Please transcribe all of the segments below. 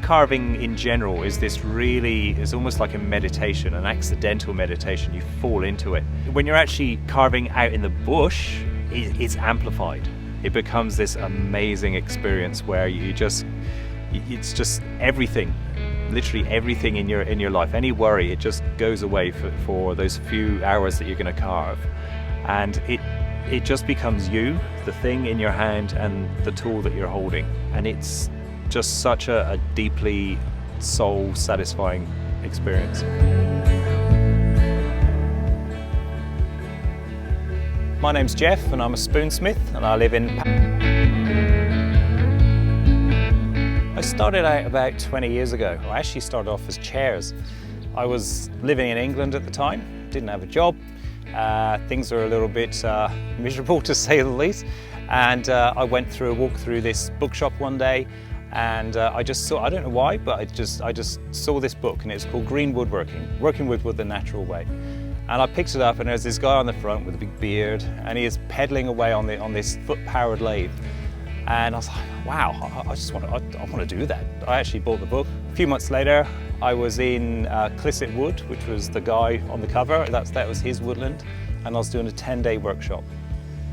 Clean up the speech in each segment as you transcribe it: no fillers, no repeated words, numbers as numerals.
carving in general is it's almost like a meditation, an accidental meditation. You fall into it. When you're actually carving out in the bush, it's amplified. It becomes this amazing experience where it's just everything, literally everything in your life, any worry, it just goes away for those few hours that you're going to carve. And it just becomes you, the thing in your hand and the tool that you're holding. And it's just such a deeply soul satisfying experience. My name's Jeff and I'm a spoonsmith and I live in I started out about 20 years ago. I actually started off as chairs. I was living in England at the time, didn't have a job. Things were a little bit miserable to say the least. And I went through a walk through this bookshop one day and I just saw, I don't know why, but I just saw this book and it's called Green Woodworking, Working with Wood the Natural Way. And I picked it up and there's this guy on the front with a big beard and he is pedaling away on this foot-powered lathe. And I was like, wow, I want to do that. I actually bought the book. A few months later, I was in Clisset Wood, which was the guy on the cover. That was his woodland. And I was doing a 10-day workshop.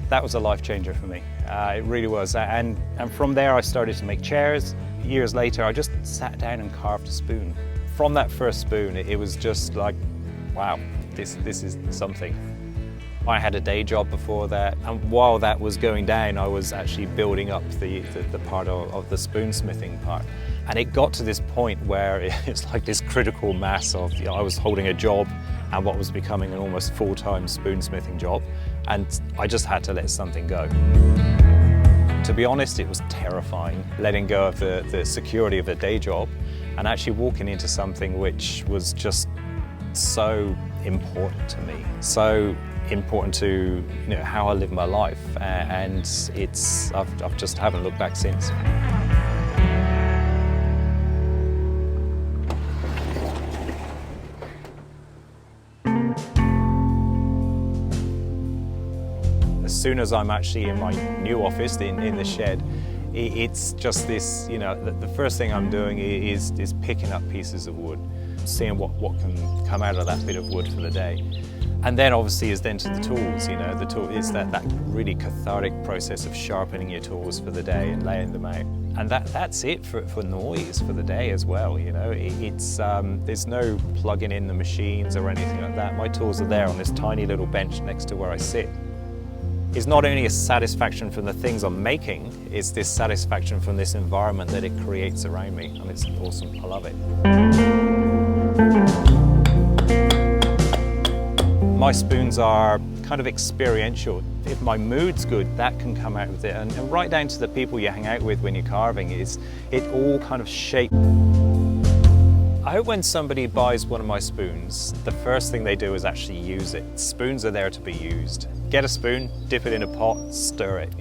That was a life changer for me. It really was. And from there, I started to make chairs. Years later, I just sat down and carved a spoon. From that first spoon, it was just like, wow, this is something. I had a day job before that, and while that was going down, I was actually building up the part of the spoonsmithing part. And it got to this point where it's like this critical mass of, I was holding a job and what was becoming an almost full-time spoonsmithing job, and I just had to let something go. To be honest, it was terrifying, letting go of the security of the day job and actually walking into something which was just so important to me. So important to how I live my life, and I've just haven't looked back since. As soon as I'm actually in my new office in the shed, it's just this, the first thing I'm doing is picking up pieces of wood, seeing what can come out of that bit of wood for the day. And then obviously is then to the tools, the tool is that really cathartic process of sharpening your tools for the day and laying them out. And that's it for noise for the day as well, there's no plugging in the machines or anything like that. My tools are there on this tiny little bench next to where I sit. It's not only a satisfaction from the things I'm making, it's this satisfaction from this environment that it creates around me, and it's awesome, I love it. My spoons are kind of experiential. If my mood's good, that can come out with it. And right down to the people you hang out with when you're carving, it all kind of shapes. I hope when somebody buys one of my spoons, the first thing they do is actually use it. Spoons are there to be used. Get a spoon, dip it in a pot, stir it,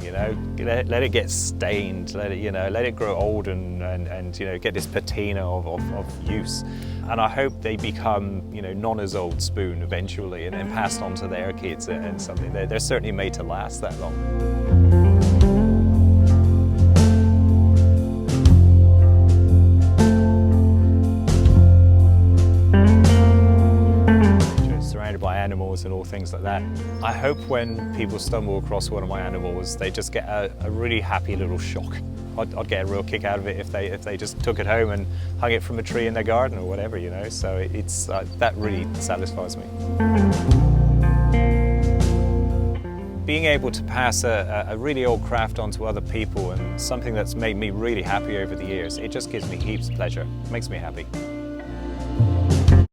let it get stained, let it grow old and get this patina of use. And I hope they become, Nonna's old spoon eventually and then passed on to their kids and something. They're certainly made to last that long. Surrounded by animals and all things like that. I hope when people stumble across one of my animals, they just get a really happy little shock. I'd get a real kick out of it if they just took it home and hung it from a tree in their garden or whatever, So it's that really satisfies me. Being able to pass a really old craft on to other people and something that's made me really happy over the years, it just gives me heaps of pleasure. It makes me happy.